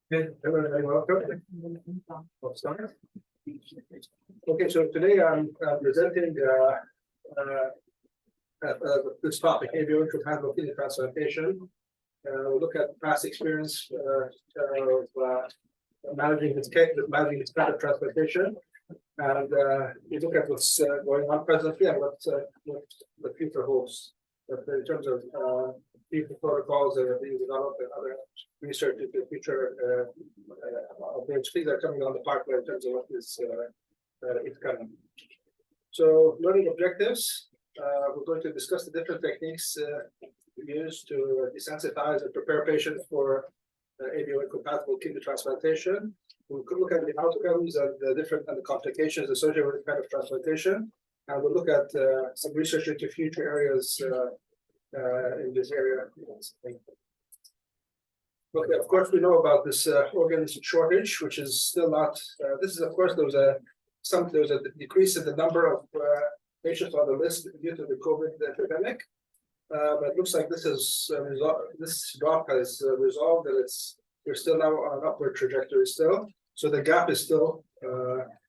Okay, everybody, welcome. Okay, so today I'm presenting this topic, avial kidney transplantation. We'll look at past experience of managing this kind of transplantation, and we look at what's going on presently and what the future holds. But in terms of future protocols that are being developed and other research into the future things that are coming on the pipeline in terms of what is coming. So, learning objectives. We're going to discuss the different techniques used to desensitize and prepare patients for avial-incompatible kidney transplantation. We could look at the outcomes and the complications associated with the kind of transplantation, and we'll look at some research into future areas in this area. Okay, of course, we know about this organ shortage, which is still not. This is, of course, there's a decrease in the number of patients on the list due to the COVID epidemic. But it looks like this drop has resolved, and we're still now on an upward trajectory still. So the gap is still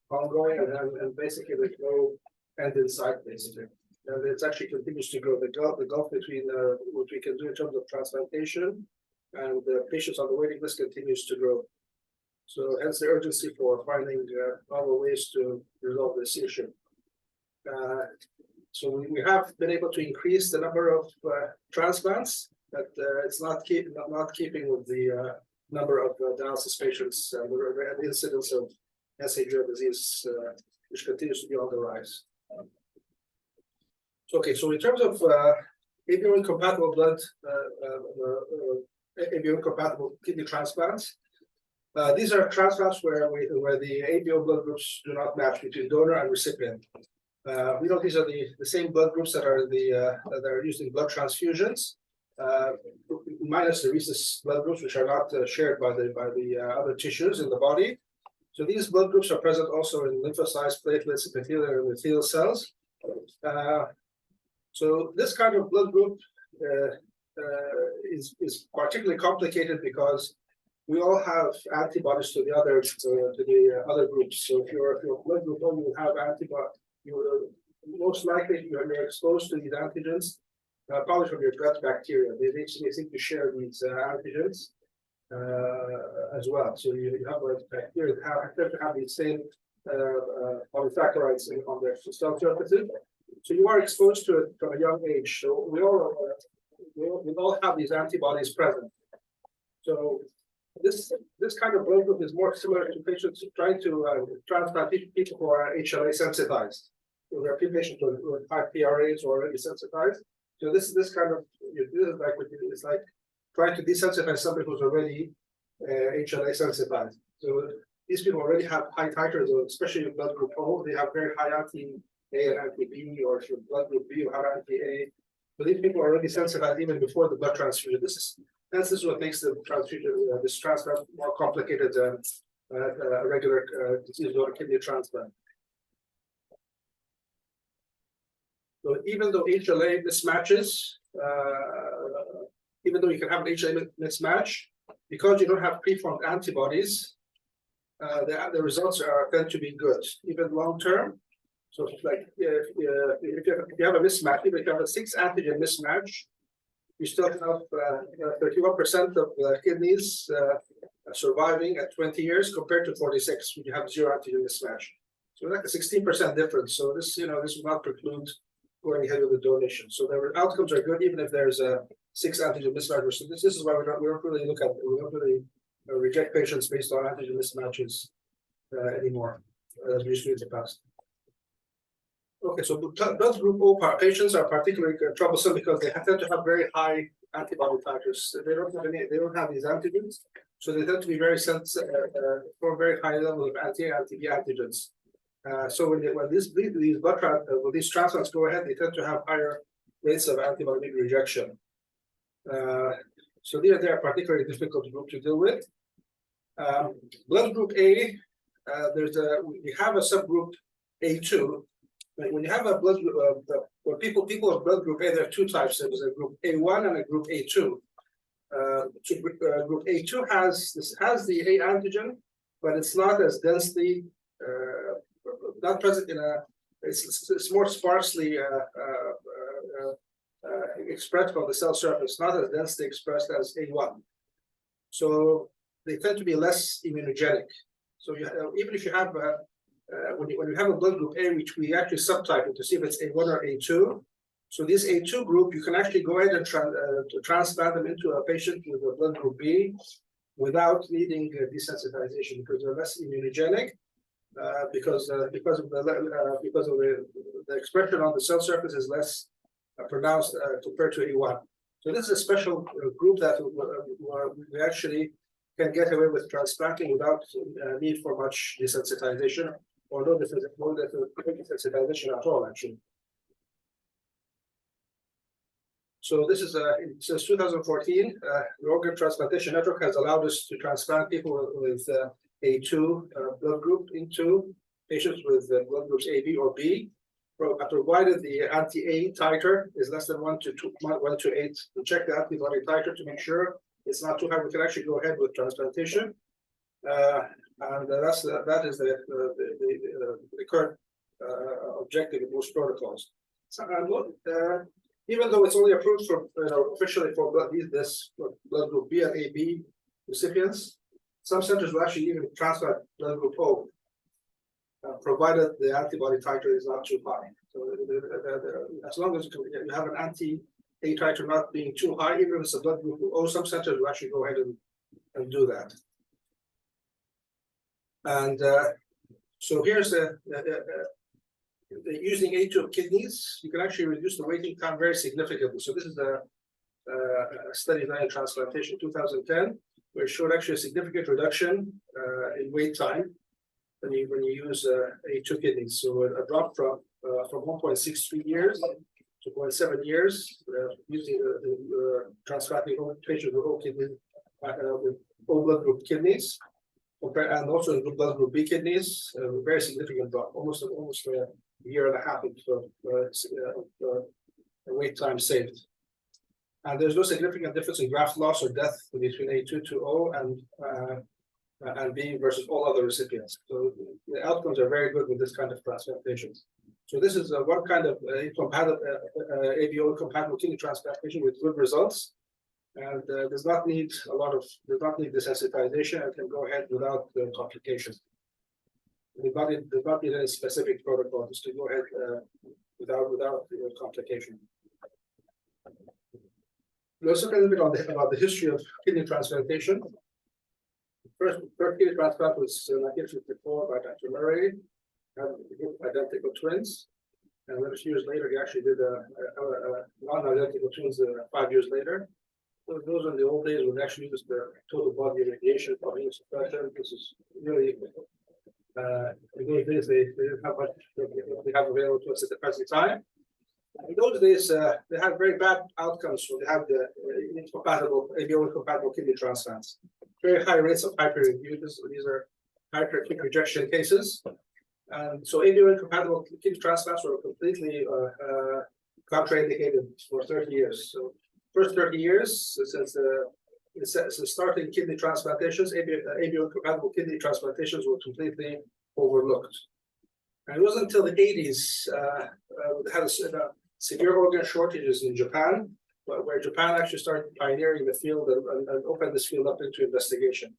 ongoing, and basically there's no end in sight, basically. And it actually continues to grow. The gulf between what we can do in terms of transplantation and the patients on the waiting list continues to grow. So hence the urgency for finding novel ways to resolve this issue. So we have been able to increase the number of transplants, but it's not keeping with the number of dialysis patients and the incidence of SAGR disease, which continues to be on the rise. Okay, so in terms of avial-incompatible avial-incompatible kidney transplants, these are transplants where the avial blood groups do not match between donor and recipient. We know these are the same blood groups that are used in blood transfusions, minus the rhesus blood groups, which are not shared by the other tissues in the body. So these blood groups are present also in lymphocytes, platelets, epithelial and endothelial cells. So this kind of blood group is particularly complicated because we all have antibodies to the other groups. So if your blood group only will have antibodies, you will most likely you're exposed to these antigens, probably from your gut bacteria. They seem to share these antigens as well. So you have a bacteria that have the same polysaccharides on their cell surfaces. So you are exposed to it from a young age. So we all have these antibodies present. So this kind of blood group is more similar to patients trying to transplant people who are HLA sensitized. So there are few patients with high PRAs or already sensitized. So this kind of it's like trying to desensitize somebody who's already HLA sensitized. So these people already have high titers, especially in blood group O. They have very high anti-A and anti-B, or if you're blood group B, you have anti-A. So these people are already sensitized even before the blood transfusion. This is what makes the transfusion, this transplant, more complicated than a regular disease or kidney transplant. So even though HLA mismatches, even though you can have an HLA mismatch, because you don't have preformed antibodies, the results tend to be good, even long term. So like if you have a mismatch, even if you have a 6 antigen mismatch, you still have 31% of kidneys surviving at 20 years compared to 46 when you have 0 antigen mismatch. So like a 16% difference. So this will not preclude going ahead with the donation. So the outcomes are good even if there's a 6 antigen mismatch. So this is why we don't really reject patients based on antigen mismatches anymore, as we used to in the past. Okay, so blood group O patients are particularly troublesome because they tend to have very high antibody titers. They don't have these antigens, so they tend to be very sensitive for very high level of anti-A, anti-B antigens. So when these transplants go ahead, they tend to have higher rates of antibody rejection. So they are particularly difficult group to deal with. Blood group A, we have a subgroup A2. When you have a blood group, people of blood group A, there are 2 types. There's a group A1 and a group A2. Group A2 has the A antigen, but it's not as densely not present in a. It's more sparsely expressed on the cell surface, not as densely expressed as A1. So they tend to be less immunogenic. So even if you have when you have a blood group A, which we actually subtype it to see if it's A1 or A2. So this A2 group, you can actually go ahead and transplant them into a patient with a blood group B without needing desensitization because they're less immunogenic. Because of the expression on the cell surface is less pronounced compared to A1. So this is a special group that we actually can get away with transplanting without need for much desensitization, or no desensitization at all, actually. So this is since 2014, the Organ Transplantation Network has allowed us to transplant people with A2 blood group into patients with blood groups AB or B, provided the anti-A titer is less than 1 to 8. To check the antibody titer to make sure it's not too high, we can actually go ahead with transplantation, and that is the current objective in most protocols. So, even though it's only approved for officially for this blood group B and AB recipients, some centers will actually even transplant blood group O, provided the antibody titer is not too high. So as long as you have an anti-A titer not being too high, even if it's a blood group O, some centers will actually go ahead and do that. And so here's using A2 kidneys, you can actually reduce the waiting time very significantly. So this is a study done in transplantation 2010, where it showed actually a significant reduction in wait time when you use A2 kidneys. So a drop from 1.63 years to 0.7 years using transplanting patients with whole kidney with whole blood group kidneys, and also in blood group B kidneys, a very significant drop, almost a year and a half of wait time saved. And there's no significant difference in graft loss or death between A2 to O and B versus all other recipients. So the outcomes are very good with this kind of transplantation. So this is one kind of ABO compatible kidney transplantation with good results, and does not need desensitization and can go ahead without complications. Does not need any specific protocol, just to go ahead without complication. Let's look a little bit about the history of kidney transplantation. First kidney transplant was 1954 by Dr. Murray, identical twins. And then a few years later, he actually did a non-identical twins 5 years later. So those are the old days when we actually used the total body irradiation for immunosuppression. This is really, in those days, they didn't have much they have available to us at the present time. In those days, they had very bad outcomes when they had the ABO-incompatible kidney transplants. Very high rates of hyperacute. These are hyperacute rejection cases. And so ABO-incompatible kidney transplants were completely contraindicated for 30 years. So first 30 years, since starting kidney transplantations, ABO-incompatible kidney transplantations were completely overlooked. And it wasn't until the 80s they had severe organ shortages in Japan, where Japan actually started pioneering the field and opened this field up into investigation.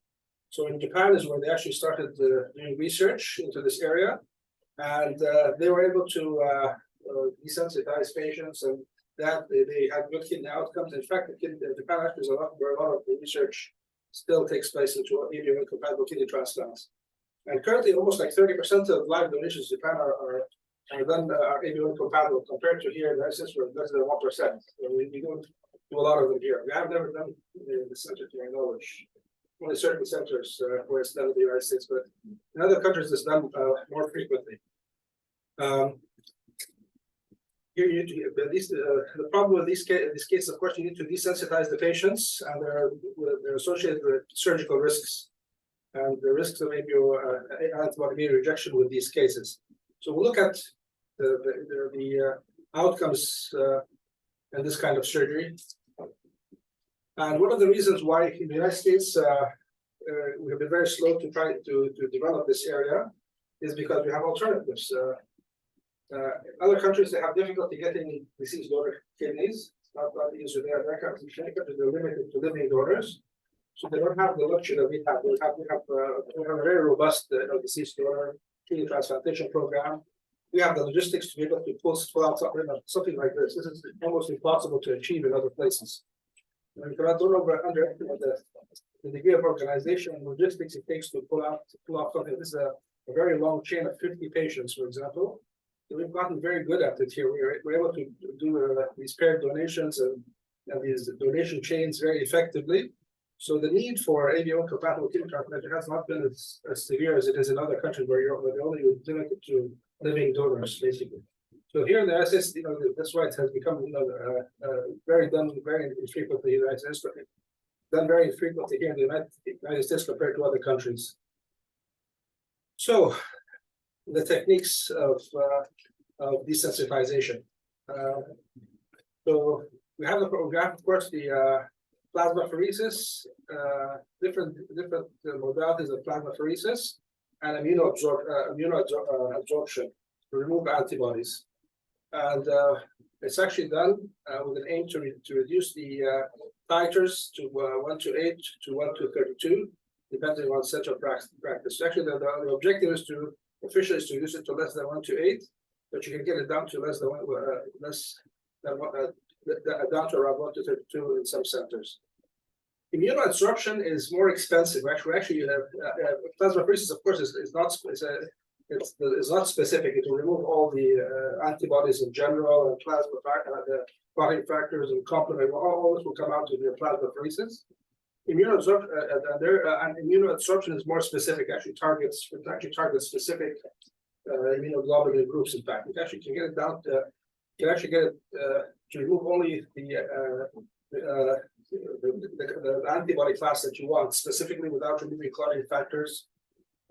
So in Japan is where they actually started doing research into this area, and they were able to desensitize patients, and that they had good kidney outcomes. In fact, Japan actually is where a lot of the research still takes place into ABO-incompatible kidney transplants. And currently, almost like 30% of live donations in Japan are ABO-incompatible, compared to here in the United States, where less than 1%. So we don't do a lot of them here. We have never done the center, to my knowledge. Only certain centers where it's done in the United States, but in other countries it's done more frequently. The problem with these cases, of course, you need to desensitize the patients, and they're associated with surgical risks and the risks of antibody rejection with these cases. So we'll look at the outcomes in this kind of surgery. And one of the reasons why in the United States we have been very slow to try to develop this area is because we have alternatives. Other countries, they have difficulty getting deceased donor kidneys. It's not easy there. America, they're limited to living donors. So they don't have the luxury that we have. We have a very robust deceased donor kidney transplantation program. We have the logistics to be able to pull out something like this. This is almost impossible to achieve in other places. And you cannot underestimate the degree of organization and logistics it takes to pull off something. This is a very long chain of 50 patients, for example. So we've gotten very good at it here. We're able to do these paired donations and these donation chains very effectively. So the need for AVO compatible kidney transplantation has not been as severe as it is in other countries where they're only limited to living donors, basically. So here in the SS, that's why it has become very infrequently in the United States, but done very infrequently here in the United States compared to other countries. So the techniques of desensitization. So we have, of course, the plasmapheresis, different modalities of plasmapheresis, and immunoabsorption to remove antibodies. And it's actually done with an aim to reduce the titers to 1 to 8 to 1 to 32, depending on central practice. Actually, the objective is officially is to reduce it to less than 1 to 8, but you can get it down to down to around 1 to 32 in some centers. Immunoadsorption is more expensive. Actually, plasmapheresis, of course, is not specific. It will remove all the antibodies in general and plasma the clotting factors and complement. All this will come out of the plasmapheresis. Immunoadsorption is more specific. It actually targets specific immunoglobulin groups. In fact, it actually can get it down to. You can actually get it to remove only the antibody class that you want, specifically without removing clotting factors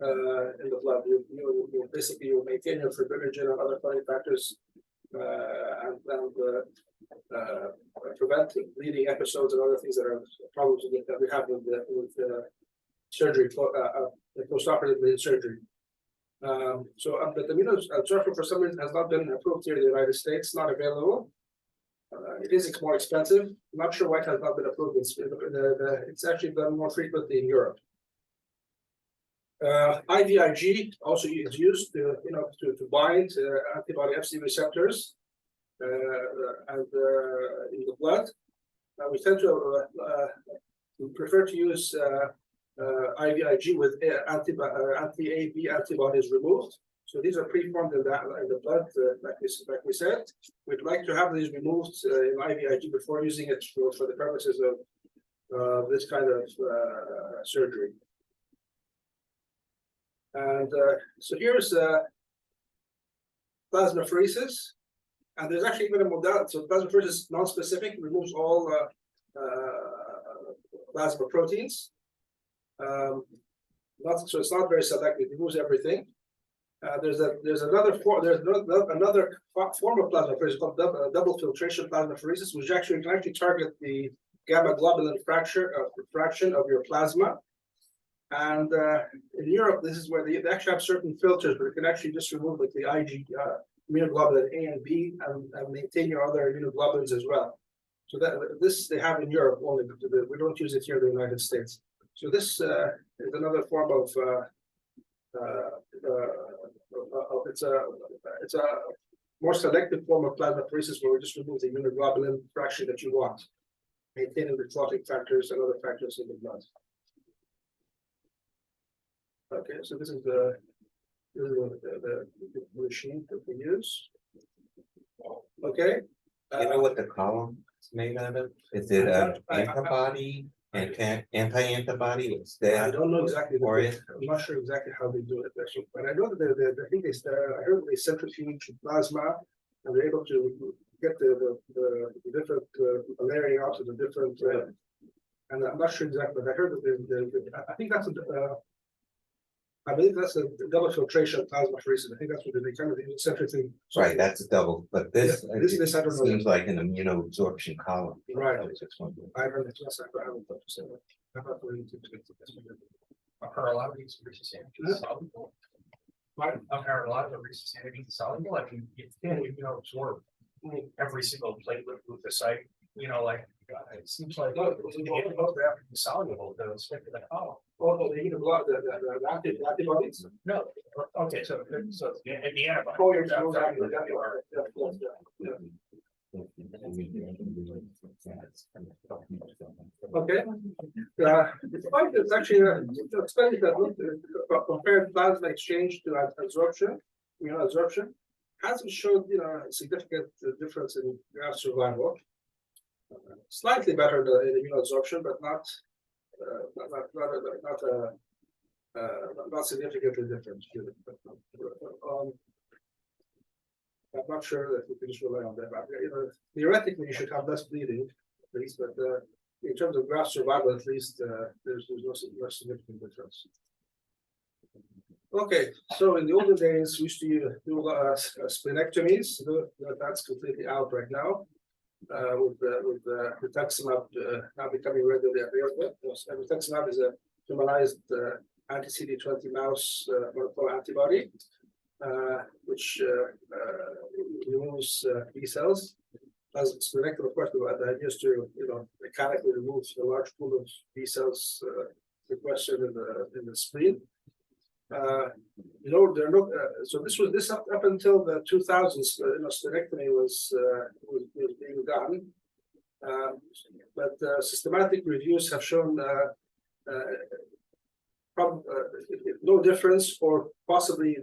in the blood. You basically maintain your fibrinogen and other clotting factors and prevent bleeding episodes and other things that are problems that we have with surgery, postoperative surgery. But the immunoabsorption for some reason has not been approved here in the United States, not available. It is more expensive. I'm not sure why it has not been approved. It's actually done more frequently in Europe. IVIG also is used to bind antibody Fc receptors and in the blood. We tend to prefer to use IVIG with anti-AB antibodies removed. So these are preformed in the blood, like we said. We'd like to have these removed in IVIG before using it for the purposes of this kind of surgery. And so here's plasmapheresis, and there's actually even a modality. So plasmapheresis non-specific, removes all plasma proteins. So it's not very selective; it removes everything. There's another form of plasmapheresis called double filtration plasmapheresis, which can actually target the gamma globulin fraction of your plasma. And in Europe, this is where they actually have certain filters, but it can actually just remove like the Ig immunoglobulin A and B and maintain your other immunoglobulins as well. So this they have in Europe only, but we don't use it here in the United States. So this is another form of it's a more selective form of plasmapheresis where we just remove the immunoglobulin fraction that you want, maintaining the clotting factors and other factors in the blood. Okay, so this is the machine that we use. Okay. You know what the column is made out of? Is it antibody, anti-antibody? I don't know exactly. I'm not sure exactly how they do it, actually, but I know that I think I heard they centrifuge plasma and they're able to get the different layering out of the different. And I'm not sure exactly, but I heard that I think that's I believe that's a double filtration plasmapheresis. I think that's what they kind of centrically. Right, that's a double, but this, Yeah, this I it don't know. seems like an immunoabsorption column. Right. I was just wondering. I haven't, yes, I haven't thought to say that. I thought we need to get to this. Are a lot of these rhesus antigens soluble? Are a lot of the rhesus antigens soluble? I mean, it can, absorb every single platelet leukocyte, like, it seems like. No, The antibodies have to be soluble to stick to the column. Oh, no, they need a blood, the antibodies. No, okay, so the antibody. Oh, you're okay. Despite it's actually a study that looked compared plasma exchange to absorption, absorption, hasn't showed a significant difference in graft survival. Slightly better than immunoabsorption, but not significantly different. I'm not sure that we can just rely on that. But, theoretically, you should have less bleeding, at least, but in terms of graft survival, at least, there's no significant difference. Okay, so in the olden days, we used to do splenectomies. That's completely out right now. With rituximab now becoming readily available. Rituximab is a humanized anti-CD20 mouse monoclonal antibody, which removes B cells. As splenectomy, of course, the idea is to mechanically remove a large pool of B cells sequestered in the spleen. There are no, so this up until the 2000s, splenectomy was being done, but systematic reviews have shown no difference or possibly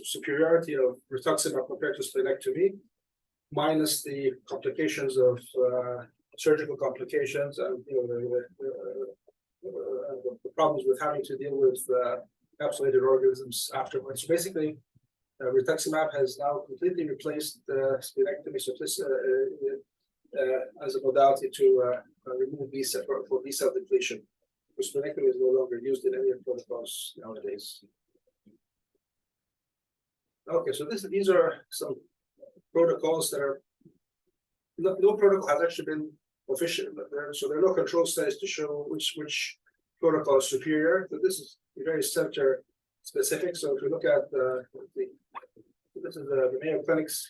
superiority of rituximab compared to splenectomy, minus the complications of surgical complications and the problems with having to deal with encapsulated organisms afterwards. So basically, rituximab has now completely replaced splenectomy as a modality to remove B cell for B cell depletion. Splenectomy is no longer used in any of the protocols nowadays. Okay, so these are some protocols that are no protocol has actually been official, so there are no control studies to show which protocol is superior. So this is very center specific. So if you look at this is the Mayo Clinic's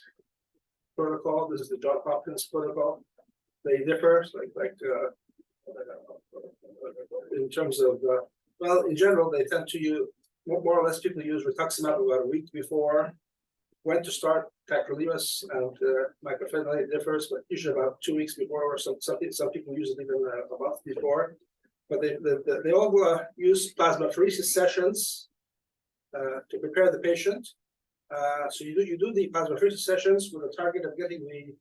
protocol. This is the Johns Hopkins protocol. They differ, in terms of well, in general, they tend to use more or less people use rituximab about a week before when to start tacrolimus and mycophenolate differs, but usually about 2 weeks before, or some people use it even a month before. But they all use plasmapheresis sessions to prepare the patient. So you do the plasmapheresis sessions with a target of getting the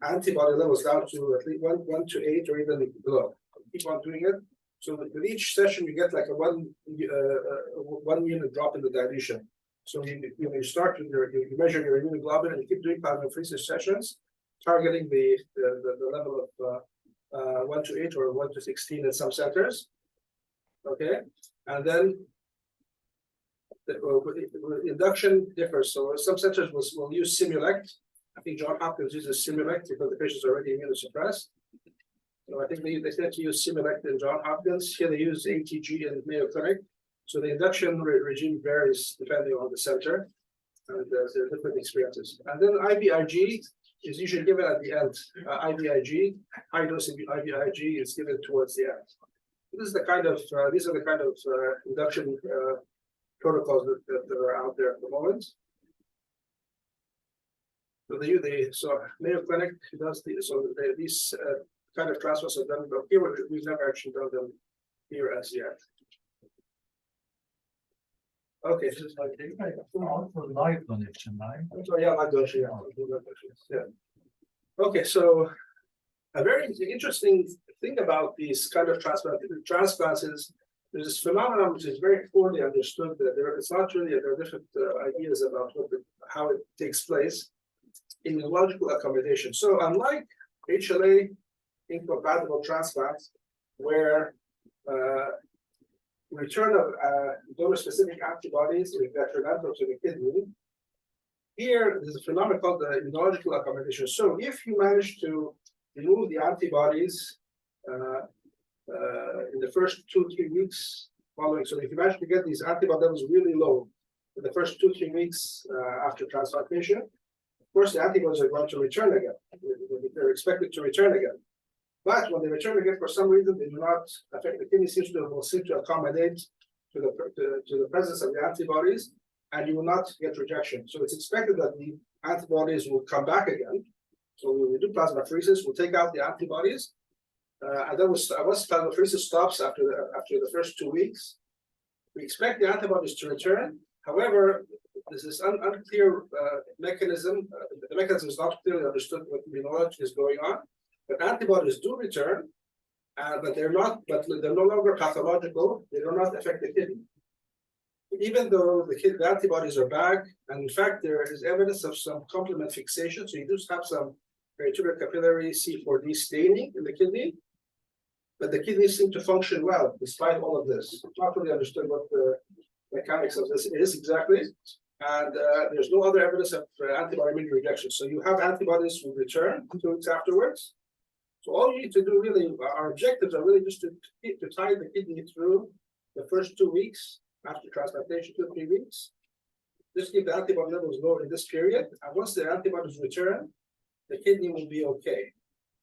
antibody levels down to at least 1 to 8 or even below. Keep on doing it. So with each session, you get like a 1 unit drop in the dilution. So you start with you measure your immunoglobulin and you keep doing plasmapheresis sessions, targeting the level of 1 to 8 or 1 to 16 at some centers. Okay, and then the induction differs. So some centers will use Simulect. I think Johns Hopkins uses Simulect because the patient's already immunosuppressed. So I think they tend to use Simulect in Johns Hopkins. Here they use ATG in Mayo Clinic. So the induction regime varies depending on the center, and there are different experiences. And then IVIG is usually given at the end. IVIG, high dose IVIG, is given towards the end. This is the kind of these are the kind of induction protocols that are out there at the moment. So Mayo Clinic does these kind of transfers are done, but here we've never actually done them here as yet. Okay, this is like for live donation, right? so yeah, live donation, yeah. Okay, so a very interesting thing about these kind of transplants is there's this phenomenon which is very poorly understood. That it's not really there are different ideas about how it takes place. Immunological accommodation. So unlike HLA incompatible transplants, where return of donor-specific antibodies is detrimental to the kidney. Here, there's a phenomenon called the immunological accommodation. So if you manage to remove the antibodies in the first 2-3 weeks following, so if you manage to get these antibody levels really low in the first 2-3 weeks after transplantation, of course, the antibodies are going to return again. They're expected to return again. But when they return again, for some reason, they do not affect the kidney, will seem to accommodate to the presence of the antibodies, and you will not get rejection. So it's expected that the antibodies will come back again. So when we do plasmapheresis, we'll take out the antibodies, and then once plasmapheresis stops after the first 2 weeks, we expect the antibodies to return. However, this is unclear mechanism. The mechanism is not clearly understood what immunology is going on. But antibodies do return, but they're no longer pathological. They do not affect the kidney. Even though the antibodies are back, and in fact, there is evidence of some complement fixation. So you do have some peritular capillary C4D staining in the kidney, but the kidneys seem to function well despite all of this. It's not really understood what the mechanics of this is exactly. And there's no other evidence of antibody-mediated rejection. So you have antibodies will return 2 weeks afterwards. So all you need to do really, our objectives are really just to tie the kidney through the first 2 weeks after transplantation, 2-3 weeks. Just keep the antibody levels low in this period. And once the antibodies return, the kidney will be okay,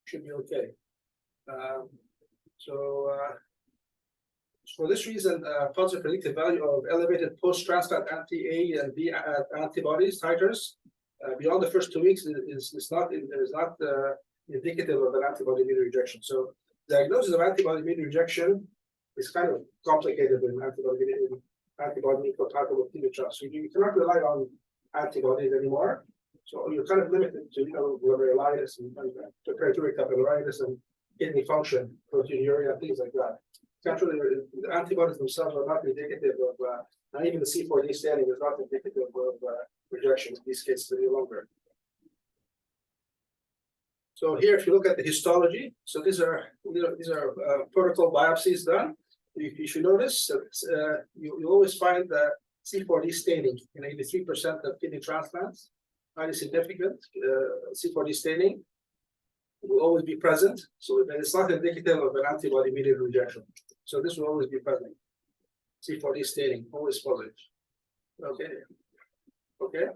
should be okay. For this reason, positive predictive value of elevated post-transplant anti-A and B antibodies titers beyond the first 2 weeks is not indicative of an antibody-mediated rejection. So diagnosis of antibody-mediated rejection is kind of complicated with antibody-incompatible kidney trust. So you cannot rely on antibodies anymore. So you're kind of limited to glomerulitis and peritoneal capillaritis and kidney function, proteinuria, things like that. Actually, the antibodies themselves are not indicative of, and even the C4D staining is not indicative of rejection in these cases any longer. So here, if you look at the histology, so these are protocol biopsies done. You should notice you always find the C4D staining in 83% of kidney transplants, highly significant. C4D staining will always be present, so it's not indicative of an antibody-mediated rejection. So this will always be present. C4D staining, always positive. Okay. Okay.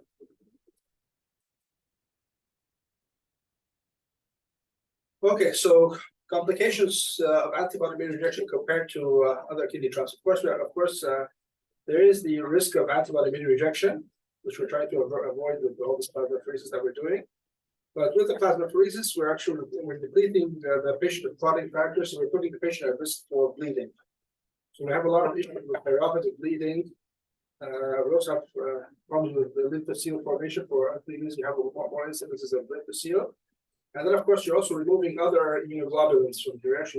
Okay, so complications of antibody-mediated rejection compared to other kidney transplants. Of course, there is the risk of antibody-mediated rejection, which we're trying to avoid with all this plasmapheresis that we're doing. But with the plasmapheresis, we're depleting the patient of clotting factors, so we're putting the patient at risk for bleeding. So we have a lot of issues with perioperative bleeding. We also have problems with the lymphocyte formation for uncleanness. You have more incidences of lymphocyte. And then, of course, you're also removing other immunoglobulins from the reaction.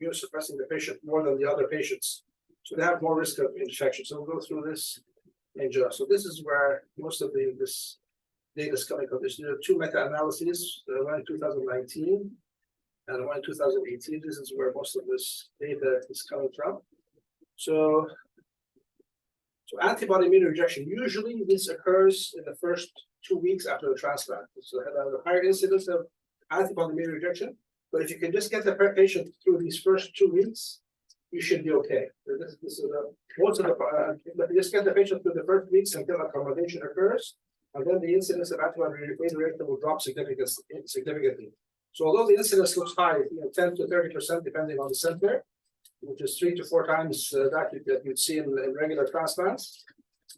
You're suppressing the patient more than the other patients. So they have more risk of infection. So we'll go through this in just. So this is where most of this data is coming from. There are 2 meta-analyses, one in 2019 and one in 2018. This is where most of this data is coming from. So antibody-mediated rejection, usually this occurs in the first 2 weeks after the transplant. So a higher incidence of antibody-mediated rejection. But if you can just get the patient through these first 2 weeks, you should be okay. This is most of the just get the patient through the first weeks until accommodation occurs, and then the incidence of antibody-mediated rejection will drop significantly. So although the incidence looks high, 10 to 30%, depending on the center, which is 3 to 4 times that you'd see in regular transplants.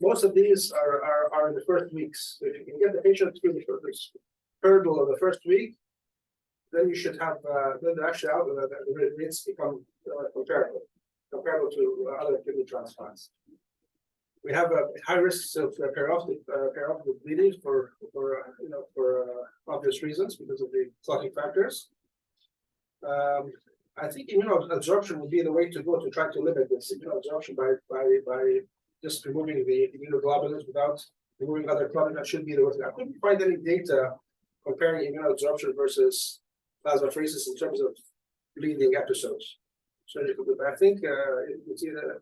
Most of these are in the first weeks. So if you can get the patient through the first hurdle of the first week, then you should have then actually the rates become comparable to other kidney transplants. We have high risks of perioperative bleeding for obvious reasons because of the clotting factors. I think immunoabsorption would be the way to go to try to limit this immunoabsorption by just removing the immunoglobulins without removing other clotting. That should be the way. I couldn't find any data comparing immunoabsorption versus plasmapheresis in terms of bleeding episodes. surgical group. I think you can see that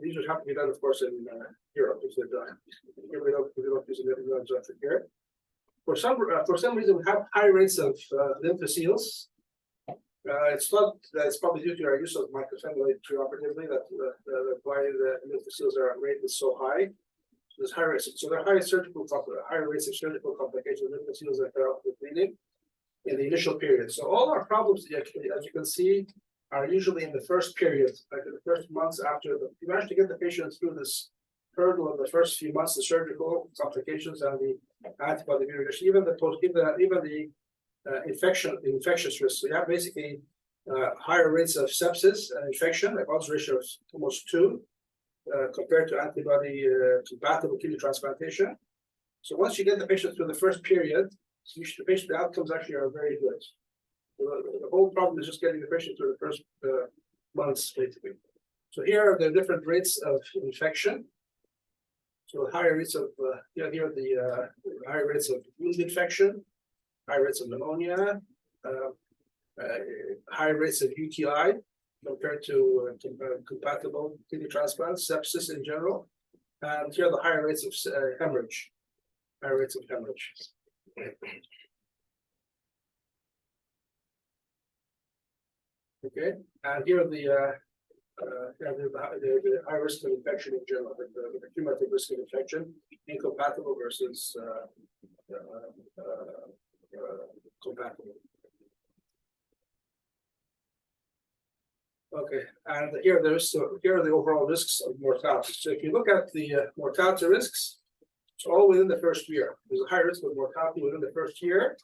these would have to be done, of course, in Europe if they're done. Here we don't use it here. For some reason, we have high rates of lymphocytes. It's probably due to our use of mycophenolate preoperatively that why the lymphocytes rate is so high. So there's high rates. So there are higher rates of surgical complications of lymphocytes that are bleeding in the initial period. So all our problems, as you can see, are usually in the first period, like in the first months after you manage to get the patient through this hurdle of the first few months, the surgical complications and the antibody rejection, even the infectious risks. So you have basically higher rates of sepsis and infection, like odds ratio of almost 2 compared to antibody compatible kidney transplantation. So once you get the patient through the first period, the outcomes actually are very good. The whole problem is just getting the patient through the first months, basically. So here are the different rates of infection. So higher rates of here are the higher rates of wound infection, high rates of pneumonia, high rates of UTI compared to compatible kidney transplants, sepsis in general, and here are the higher rates of hemorrhage, higher rates of hemorrhage. Okay, and here are the high risk of infection in general, the cumulative risk of infection, incompatible versus compatible. Okay, and here are the overall risks of mortality. So if you look at the mortality risks, it's all within the first year. There's a high risk of mortality within the first year.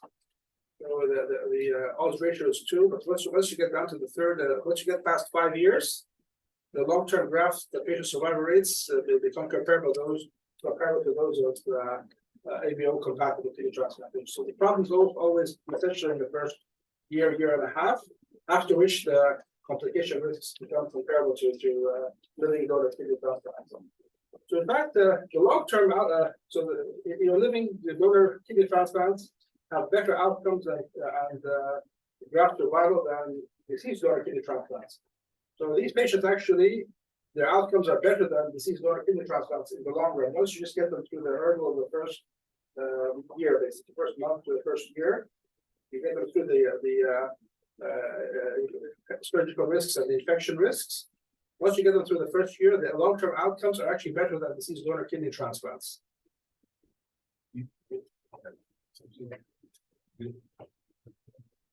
So the odds ratio is 2, but once you get down to the third, once you get past 5 years, the long-term graphs, the patient survival rates, they become comparable to those of ABO compatible kidney transplantation. So the problem is always essentially in the first year and a half, after which the complication risks become comparable to living donor kidney transplant. So in fact, the long-term living donor kidney transplants have better outcomes and graft survival than deceased donor kidney transplants. So these patients actually, their outcomes are better than deceased donor kidney transplants in the long run. Once you just get them through the hurdle of the first year, basically, the first month to the first year, you get them through the surgical risks and the infection risks. Once you get them through the first year, the long-term outcomes are actually better than deceased donor kidney transplants.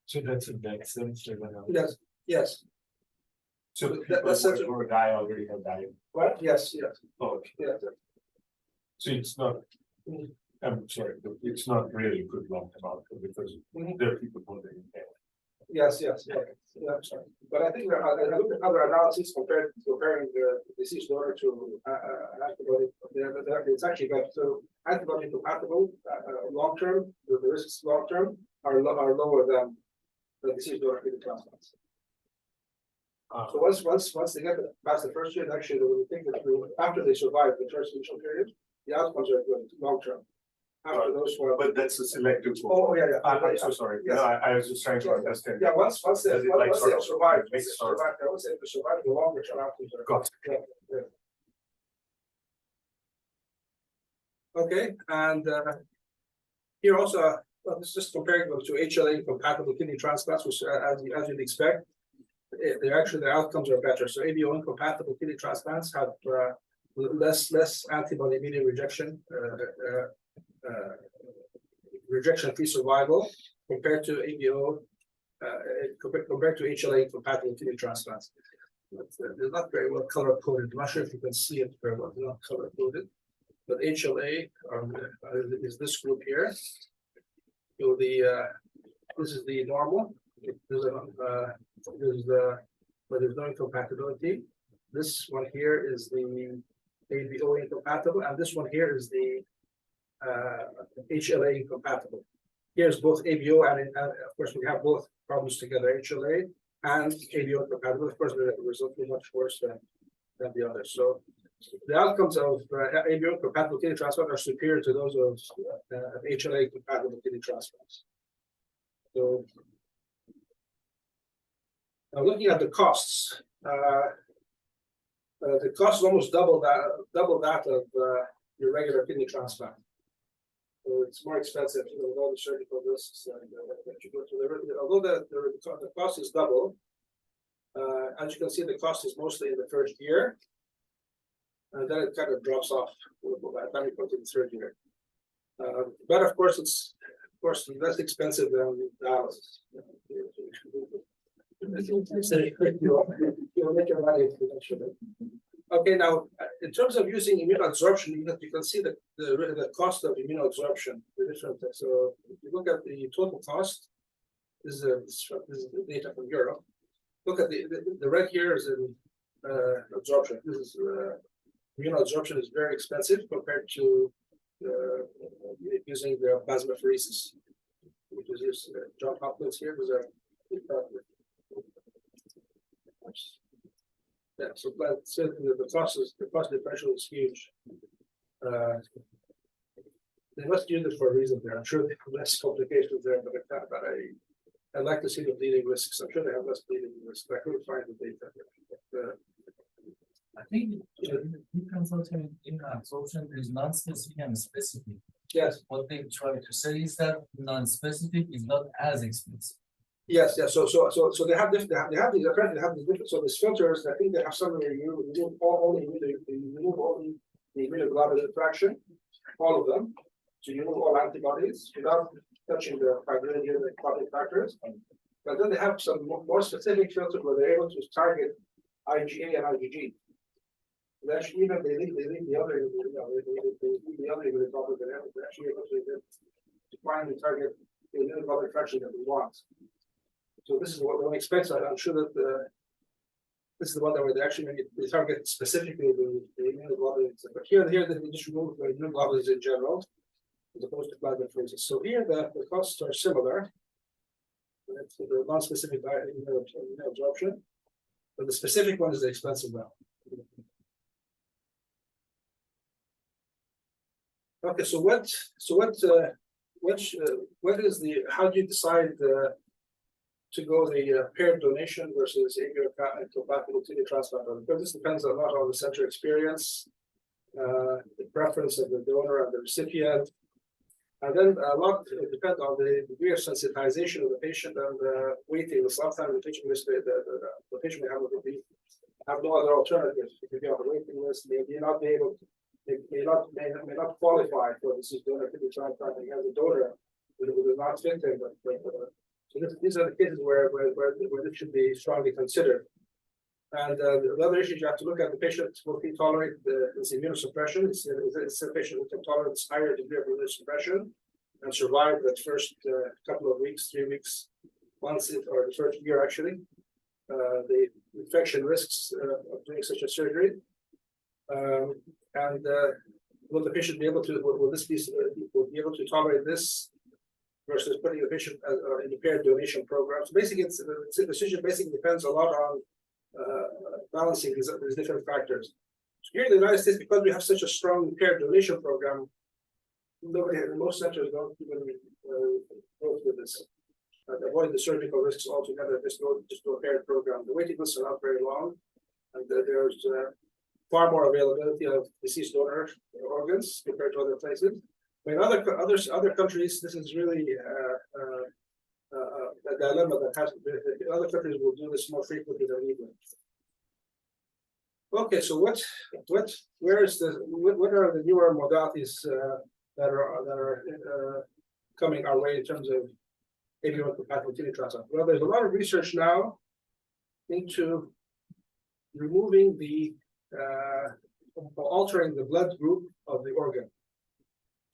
So that's in that sense. Yes, yes. So the people who die already have died. What? Yes, yes. Oh, okay. Yes. So it's not. I'm sorry, but it's not really good long-term outcome because there are people who are in. Yes. Yeah, sorry. But I think I looked at other analyses comparing the deceased donor to antibody. It's actually got so antibody compatible long term. The risks long term are lower than the deceased donor kidney transplants. So once they get past the first year, actually, we think that after they survive the first initial period, the outcomes are good long term. After those one. But that's a selective. Oh yeah. I'm so sorry. Yes. No, I was just trying to understand. Yeah, once they survive, the longer term outcomes are. Got it. Yeah. Okay, and here also, this is just comparing them to HLA compatible kidney transplants, which as you'd expect, their outcomes are better. So ABO incompatible kidney transplants have less antibody mediated rejection. Rejection-free survival compared to ABO, compared to HLA compatible kidney transplants. They're not very well color coded. I'm not sure if you can see it very well. They're not color coded, but HLA is this group here. So this is the normal. There's no incompatibility. This one here is the ABO incompatible, and this one here is the HLA incompatible. Here's both ABO and of course we have both problems together, HLA and ABO incompatible. Of course, the result is much worse than the others. So the outcomes of ABO incompatible kidney transplant are superior to those of HLA compatible kidney transplants. So Now looking at the costs, the cost is almost double that of your regular kidney transplant. So it's more expensive, with all the surgical risks that you go through. Although the cost is double, as you can see, the cost is mostly in the first year, and then it kind of drops off by the time you go to the third year. But of course, it's less expensive than dialysis. You'll make your money eventually. Okay, now in terms of using immunoabsorption, you can see the cost of immunoabsorption, the different. So if you look at the total cost, this is the data from Europe. Look at the red here is in absorption. This is immunoabsorption is very expensive compared to using the plasmapheresis, which is this John Hopkins here. Yeah, so the cost differential is huge. They must use it for a reason there. I'm sure they have less complications there, but I'd like to see the bleeding risks. I'm sure they have less bleeding risks. I couldn't find the data. I think deconsulting immunoabsorption is non-specific and specific. Yes. What they try to say is that non-specific is not as expensive. Yes, yes. So they have these different. So these filters, I think they have some remove only the immunoglobulin fraction, all of them. So you remove all antibodies without touching the fibrinogen and the clotting factors. But then they have some more specific filters where they're able to target IgA and IgG. They actually even they leave the other immunoglobulin they're actually able to find and target the immunoglobulin fraction that we want. So this is what we expect. I'm sure that this is the one that where they actually they target specifically the immunoglobulins. But here they just remove the immunoglobulins in general, as opposed to plasmapheresis. So here the costs are similar. That's the non-specific immunoabsorption, but the specific one is the expensive one. Okay, so what is the how do you decide to go the paired donation versus incompatible kidney transplant? Because this depends a lot on the center experience, the preference of the donor and the recipient, and then a lot depends on the degree of sensitization of the patient and the waiting. Sometimes the patient the patient may have no other alternative. If you have a waiting list, may not be able to. May not qualify for this donor kidney transplant as a donor, but it would not fit him. So these are the cases where this should be strongly considered. And the other issue you have to look at the patient will he tolerate this immunosuppression. It's a patient who can tolerate this higher degree of immunosuppression and survive that first couple of weeks, 3 weeks, or the first year actually. The infection risks of doing such a surgery. And will the patient be able to? Will be able to tolerate this versus putting the patient in the paired donation program? So basically, the decision basically depends a lot on balancing these different factors. So here in the United States, because we have such a strong paired donation program, most centers don't even go through this. Avoid the surgical risks altogether. Just go a paired program. The waiting lists are not very long, and there's far more availability of deceased donor organs compared to other places. But in other countries, this is really a dilemma that has. Other countries will do this more frequently than we do. Okay, so what are the newer modalities that are coming our way in terms of incompatible kidney transplant? Well, there's a lot of research now into removing altering the blood group of the organ.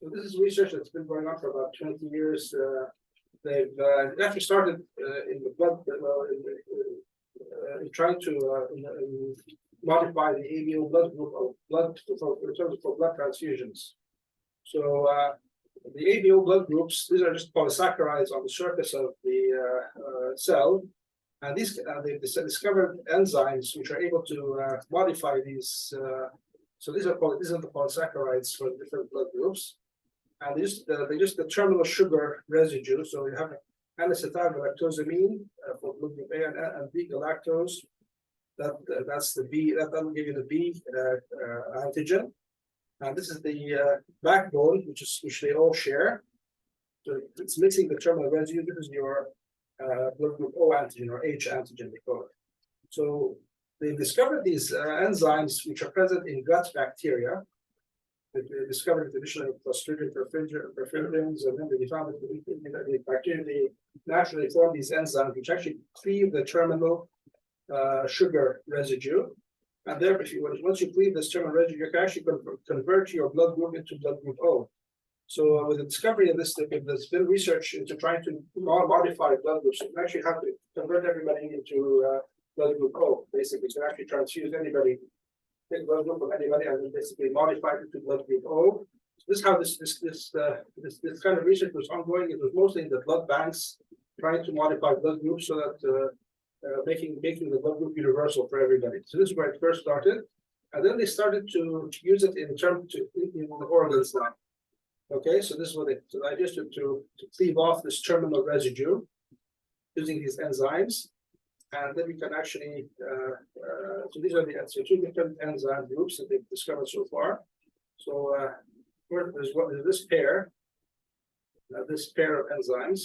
So this is research that's been going on for about 20 years. They've actually started in the blood, in trying to modify the ABO blood group of blood in terms of blood transfusions. So the ABO blood groups, these are just polysaccharides on the surface of the cell. And they've discovered enzymes which are able to modify these. So these are the polysaccharides for different blood groups, and they just the terminal sugar residue. So you have N-acetylgalactosamine for blood group A and B galactose. That's the B. That will give you the B antigen. And this is the backbone, which they all share. So it's mixing the terminal residue. This is your blood group O antigen or H antigen, they call it. So they discovered these enzymes which are present in gut bacteria. They discovered additional Clostridium perfringens, and then they found that the bacteria they naturally form these enzymes which actually cleave the terminal sugar residue. And there, once you cleave this terminal residue, you can actually convert your blood group into blood group O. So with the discovery of this, there's been research into trying to modify blood groups. You actually have to convert everybody into blood group O, basically. So actually transfuse anybody, take blood group of anybody, and then basically modify it to blood group O. So this is how this kind of research was ongoing. It was mostly in the blood banks, trying to modify blood groups so that making the blood group universal for everybody. So this is where it first started, and then they started to use it in the organs now. Okay, so this is what so I just to cleave off this terminal residue using these enzymes, and then we can actually so these are the two different enzyme groups that they've discovered so far. So there's this pair of enzymes,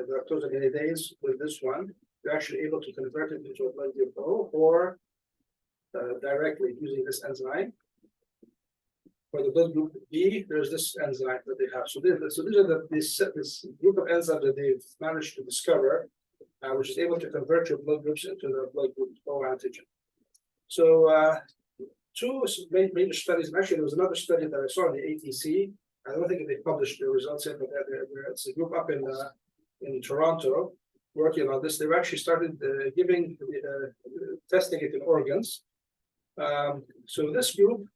galactosaminidase with this one. You're actually able to convert it into a blood group O or directly using this enzyme. For the blood group B, there's this enzyme that they have. So these are this group of enzymes that they've managed to discover, which is able to convert your blood groups into the blood group O antigen. So two major studies, and actually there was another study that I saw in the ATC. I don't think they published the results yet, but it's a group up in Toronto working on this. They've actually started testing it in organs. So this group,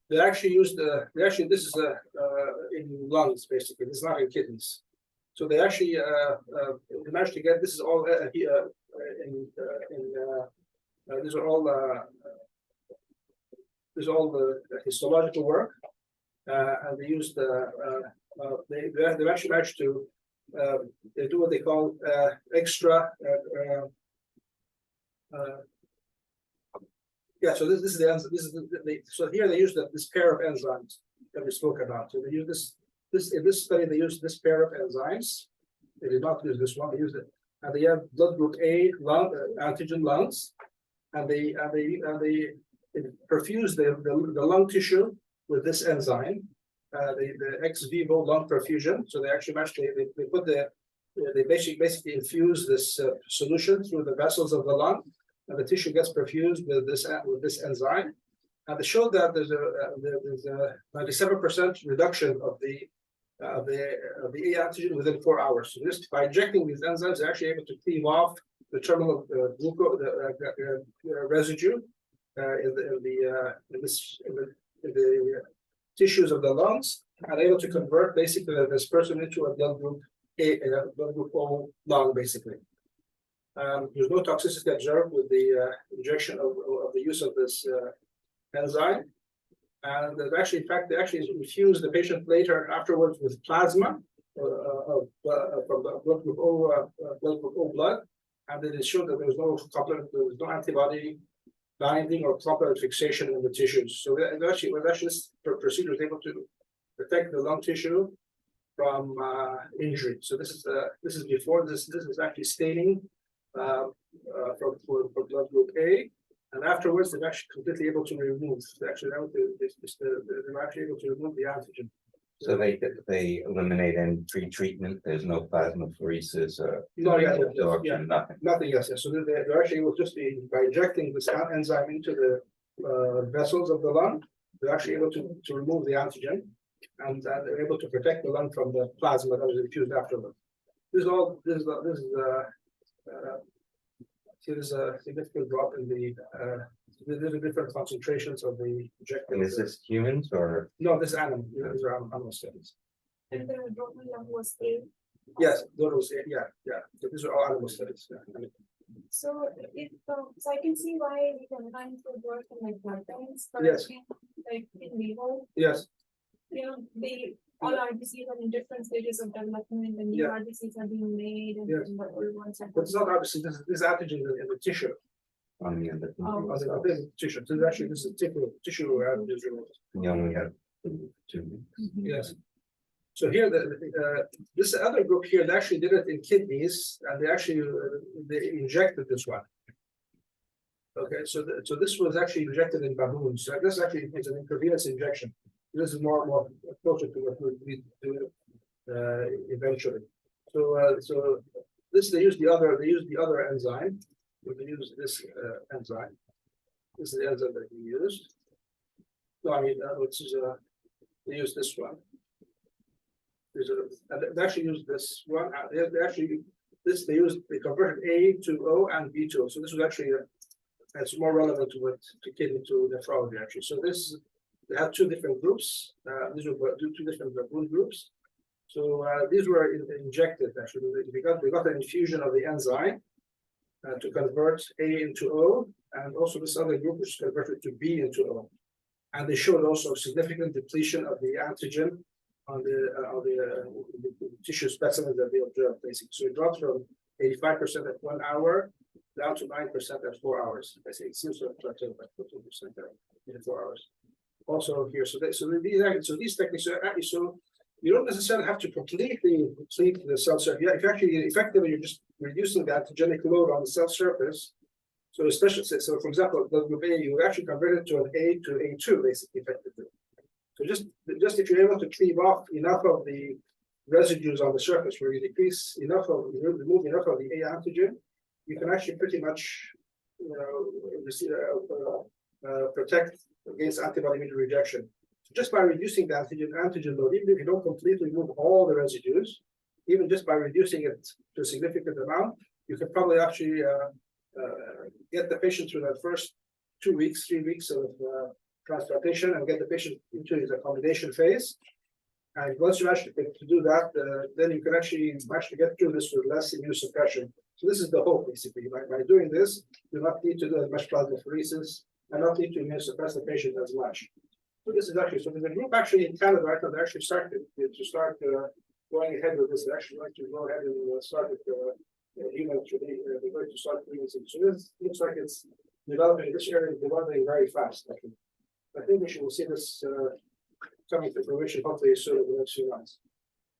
they actually used this is in lungs basically. This is not in kidneys. So they actually managed to get this is all these are all the histological work, and they used they've actually managed to they do what they call extra. Yeah, so this is the answer. So here they use this pair of enzymes that we spoke about. So they use in this study they used this pair of enzymes. They did not use this one. They used it, and they have blood group A antigen lungs, and they perfuse the lung tissue with this enzyme. The ex vivo lung perfusion. So they actually they basically infuse this solution through the vessels of the lung, and the tissue gets perfused with this enzyme. And they showed that there's a 97% reduction of the A antigen within 4 hours. So just by injecting these enzymes, they're actually able to cleave off the terminal glucose residue in the tissues of the lungs, and able to convert basically this person into a blood group blood group O lung, basically. There's no toxicity observed with the injection of the use of this enzyme, and actually, in fact, they actually infused the patient later afterwards with plasma from the blood group O blood, and then it showed that there was no antibody binding or proper fixation in the tissues. So this procedure was able to protect the lung tissue from injury. So this is before this is actually staining for blood group A, and afterwards they're actually completely able to remove. They're actually able to remove the antigen. So they eliminate any pre-treatment. There's no plasmapheresis or absorption, nothing. Nothing. Yes. So they're actually able just by injecting this enzyme into the vessels of the lung, they're actually able to remove the antigen, and they're able to protect the lung from the plasma that was infused afterward. There's a significant drop in the different concentrations of the injected. And is this humans or? No, this is animal. These are animal studies. And the total was A. Yes, those. Yeah. So these are all animal studies. Yeah. So so I can see why we combine food work and like blood banks, but Yes. like in vivo, Yes. they all RBCs are in different stages of development and new Yeah. RBCs are being made and Yes. the old ones are. But it's not obviously, this antigen in the tissue, On the end of Oh. on the tissue, so actually this is tissue antigen removed. you only have two. Yes. So here, this other group here, they actually did it in kidneys, and they actually, they injected this one. Okay, so this was actually injected in baboons, so this actually is an intravenous injection. This is more closer to what we do eventually. So this, they use the other enzyme, they use this enzyme. This is the enzyme that we used. No, I mean, which is they use this one. They actually use this one. They actually they converted A to O and B to O. So this was actually it's more relevant to kidney to nephrology actually. So this they had two different groups. These were two different baboon groups. So these were injected actually. They got an infusion of the enzyme to convert A into O, and also this other group which converted to B into O. And they showed also significant depletion of the antigen on the tissue specimen that they observed, basically. So it dropped from 85% at 1 hour down to 9% at 4 hours. I say it seems to have plateaued by 14% in 4 hours. Also here, so these techniques are actually so you don't necessarily have to completely deplete the cell surface. Yeah, if actually effectively you're just reducing the antigenic load on the cell surface. So especially so for example, the group A, you actually convert it to an A to A2 basically effectively. So just if you're able to cleave off enough of the residues on the surface where you decrease enough of remove enough of the A antigen, you can actually pretty much protect against antibody-mediated rejection. So just by reducing the antigen load, even if you don't completely remove all the residues, even just by reducing it to a significant amount, you can probably actually get the patient through that first 2 weeks, 3 weeks of transplantation and get the patient into his accommodation phase. And once you actually get to do that, then you can actually get through this with less immunosuppression. So this is the hope, basically. By doing this, you do not need to do as much plasmapheresis and not need to immunosuppress the patient as much. So this is actually, so there's a group actually in Canada right now that actually started going ahead with this. They actually like to go ahead and start with human today. They're going to start doing this. So this looks like it's developing, this area is developing very fast, actually. I think we should see this coming to fruition hopefully soon in the next few months.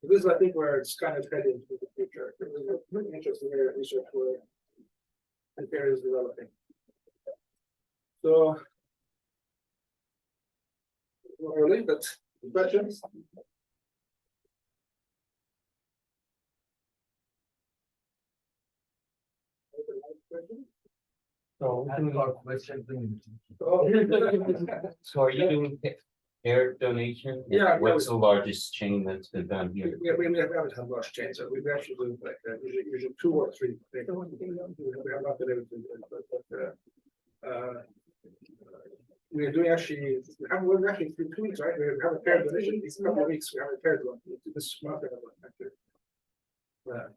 So this is, I think, where it's kind of heading to the future. It was a really interesting area of research where the area is developing. So early, but questions? So, I have a question. So are you doing hair donation? Yeah, What's the largest chain that's been done here? We haven't had large chains, so we've actually doing like usually 2 or 3. We have not been able to do it, but we're doing actually, we're actually 2 weeks, right? We have a paired donation. These couple of weeks, we have a paired one. This month, we have one actually.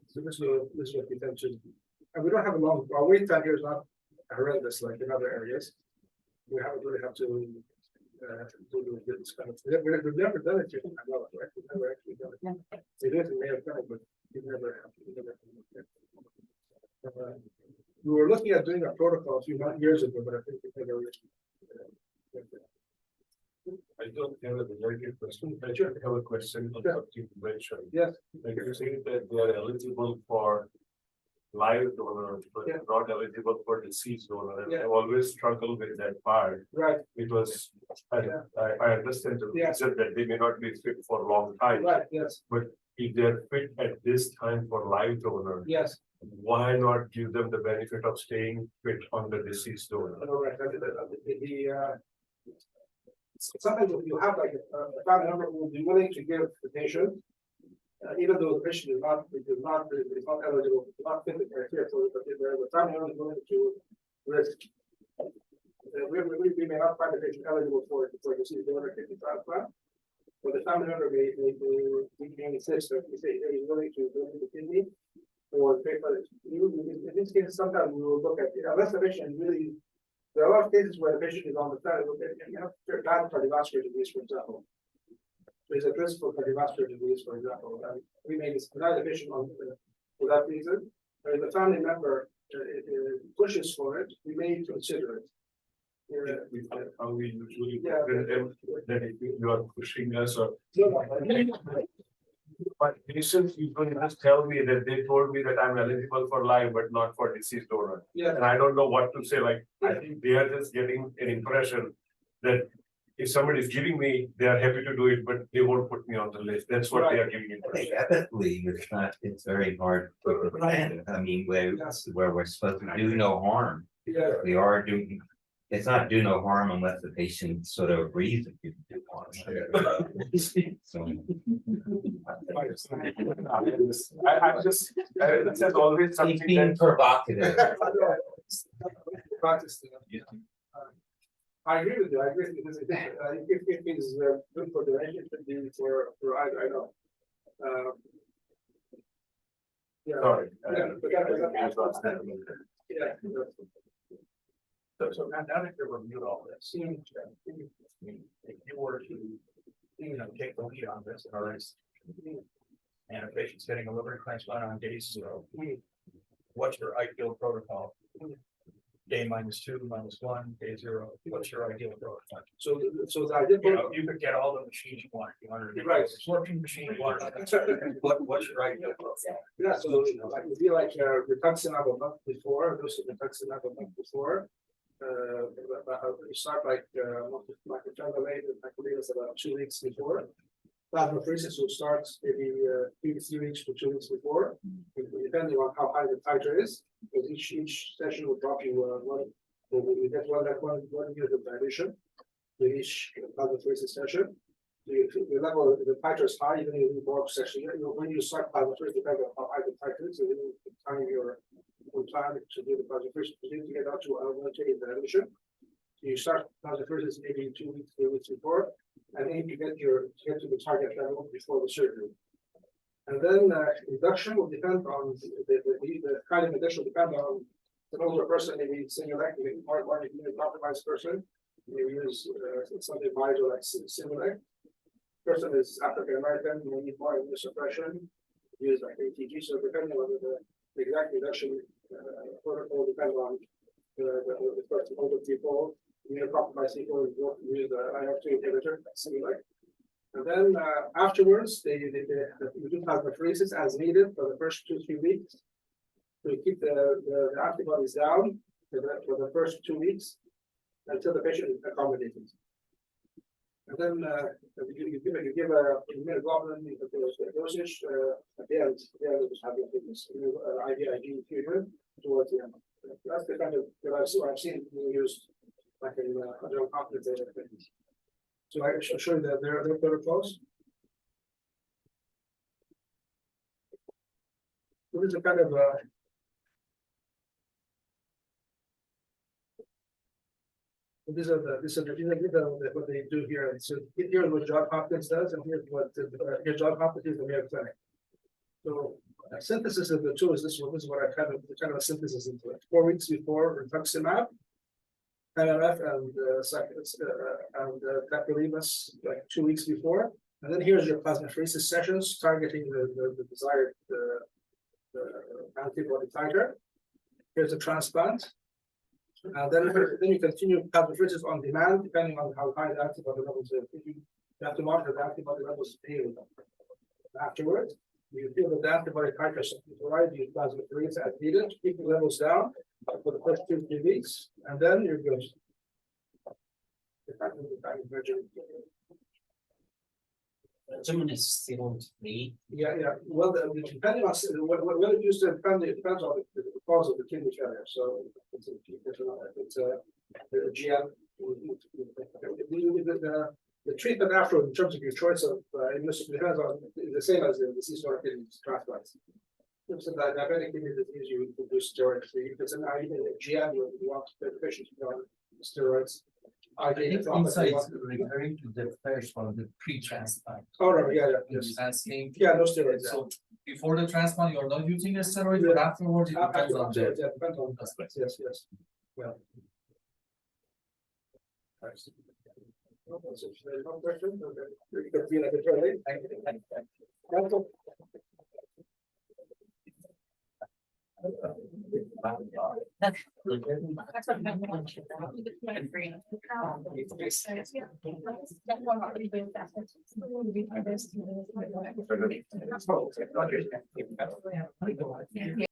So this is what we tend to, and we don't have a long. Our wait time here is not horrendous like in other areas. We haven't really have to do this kind of. We've never done it here. I love it, right? We've never actually done it. We did in May of time, but we've never. We were looking at doing a protocol a few years ago, but I think we never. I don't have a very good question. I just have a question on what you mentioned. Yes. Like you say that they are eligible for live donor, but Yeah. not eligible for deceased donor. And Yeah. I always struggle with that part Right, because Yeah. I understand the Yeah. reason that they may not be fit for a long time. right, yes, But if they're fit at this time for live donor, yes. why not give them the benefit of staying fit on the deceased donor? All right, sometimes you have like a family member who will be willing to give the patient, even though the patient is not eligible, not fit the criteria for it, but the family member is willing to risk. We may not find the patient eligible for deceased donor kidney transplant, but the family member may insist that we say he's willing to donate the kidney or pay for it. In this case, sometimes we will look at it, unless the patient is really. There are a lot of cases where the patient is on the planet, you have bad cardiovascular disease, for example. there's a risk for cardiovascular disease, for example, and we may deny the patient for that reason. But if the family member pushes for it, we may consider it. How we usually, Yeah. that if you are pushing us or. No, But patients usually just tell me that they told me that I'm eligible for life, but not for deceased donor. yeah, And I don't know what to say, like, I think they are just getting an impression that if somebody is giving me, they are happy to do it, but they won't put me on the list. That's what they are giving I think impression. ethically, it's not, it's very hard to defend. I mean, where we're supposed to do no harm. yeah. We are doing, it's not do no harm unless the patient sort of agrees that you do harm. So, This is always he's something being that. provocative. Practice. I agree with you. I agree because if it is good for the range, it could be for I know. Yeah. Sorry. Yeah, but yeah. So now that you've reviewed all this, if you were to, take the lead on this, all right. And a patient's getting a liver transplant on day 0, what's your ideal protocol? Day -2, -1, day 0, what's your ideal protocol? So the idea. You could get all the machines you want, you wanted to. Right. Absorption machine, you wanted, what's your ideal protocol? Yeah, so like would be like rituximab a month before, dose of rituximab a month before. You start like methylphenidate and tacrolimus about 2 weeks before. Plasmapheresis will start maybe 3 to 3 weeks to 2 weeks before, depending on how high the titer is. Because each session will drop you one. You get one unit of dilation with each plasmapheresis session. The level, the titer is high, even in the bulk session. When you start plasmapheresis, depends on how high the titer is. So you time your time to do the plasmapheresis, you need to get out to unlimited dilation. You start plasmapheresis maybe 2 weeks, 3 weeks before, and then you get to the target level before the surgery. And then induction will depend on the kind of induction will depend on an older person, maybe Similac, maybe more compromised person. You use something milder like Similac. Person is African American, may need more immunosuppression. Use like ATG. So depending on the exact induction protocol, depends on the person, older people. Immunocompromised people use the IR2 inhibitor, Similac. And then afterwards, they do plasmapheresis as needed for the first 2-3 weeks to keep the antibodies down for the first 2 weeks until the patient is accommodated. And then you give a immunoglobulin dosage at the end of the IVIG infusion towards the end. That's the kind of that I've seen used like in other confidence data. So I should show you that their protocols. So this is a kind of what they do here. So here's what John Hopkins does, and here's what here's John Hopkins is the Mayo Clinic. So synthesis of the two is this one. This is what I kind of a synthesis into it. 4 weeks before rituximab, MMF and tacrolimus like 2 weeks before, and then here's your plasmapheresis sessions targeting the desired antibody titer. Here's the transplant, and then you continue plasmapheresis on demand depending on how high the antibody levels are. You have to monitor the antibody levels daily. Afterwards, you feel that the antibody titer is right. You plasmapheresis as needed, keep the levels down for the first 2-3 weeks, and then you're good. Someone is still free. Yeah. Well, depending on what it used to depends on the cause of the kidney failure. So it's a GM. The treatment after, in terms of your choice of depends on the same as the deceased or kidney transplants. If it's a diabetic kidney disease, you do steroids. If it's an GM, you want the patient to be on steroids. I think inside referring to the first one, the pre-transplant. Oh, no, yeah, yes. Asking, No steroids. so before the transplant, you're not using a steroid, but afterwards, it depends on the. Yeah, depends on aspects. Yes. Well. So if there's no question, okay, we can be like a trailer. Council. That's